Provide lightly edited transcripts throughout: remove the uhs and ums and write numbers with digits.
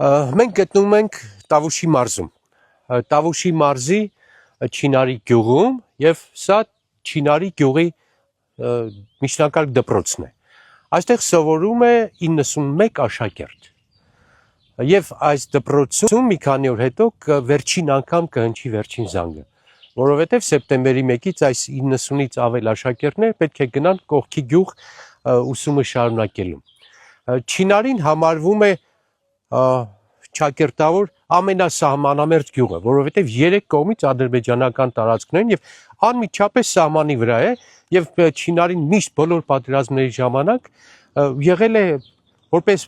Մենք գտնվում ենք Տավուշի մարզում, Տավուշի մարզի Չինարի գյուղում և սա Չինարի գյուղի միջնակարգ դպրոցն է։ Այստեղ սովորում է 91 աշակերտ և այս դպրոցում մի քանի օր հետո վերջին անգամ կհնչի վերջին զանգը, որովհետև սեպտեմբերի 1-ից այս 90-ից ավել աշակերտներ պետք է գնան կողքի գյուղ ուսումը շարունակելու։ Չինարին համարվում է ճակերտավոր ամենասահմանամերձ գյուղը, որովհետև 3 կողմից ադրբեջանական տարածքներն և անմիջապես սահմանի վրա է և Չինարին միշտ բոլոր պատերազմների ժամանակ եղել է որպես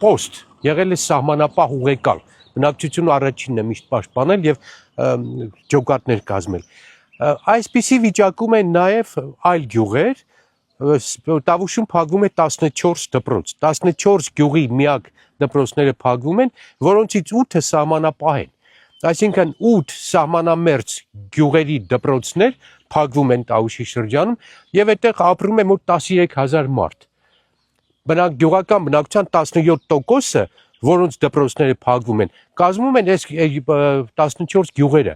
պոստ, եղել է սահմանապահ ուղեկալ, բնակչությունը առաջինն է միշտ պաշտպանել և ջոկատներ կազմել։ Այսպիսի վիճակում են նաև այլ գյուղեր, Տավուշում փակվում է 14 դպրոց, 14 գյուղի միակ դպրոցները փակվում են, որոնցից 8-ը սահմանապահ են, այսինքն 8 սահմանամերձ գյուղերի դպրոցներ փակվում են Տավուշի շրջանում և այդտեղ ապրում է մոտ 13,000 մարդ։ Գյուղական բնակչության 17%-ը, որոնց դպրոցները փակվում են, կազմում են այս 14 գյուղերը։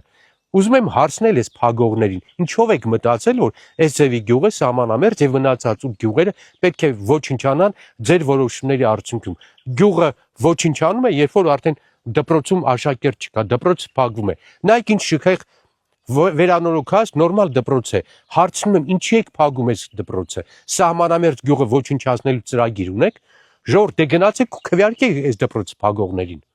Ուզում եմ հարցնել այս փակողներին, ինչով եք մտածել, որ այս ձևի գյուղը սահմանամերձ և մնացած 8 գյուղերը պետք է ոչնչանան ձեր որոշումների արդյունքում։ Գյուղը ոչնչանում է, երբ որ արդեն դպրոցում աշակերտ չկա, դպրոցը փակվում է։ Նայեք ինչ շքեղ վերանորոգած նորմալ դպրոց է։ Հարցնում եմ, ինչի եք փակում այս դպրոցը։ Սահմանամերձ գյուղը ոչնչացնելու ծրագիր ունեք։ Ժողովուրդ, դե գնացեք ու քվեարկեք այս դպրոցը փակողներին։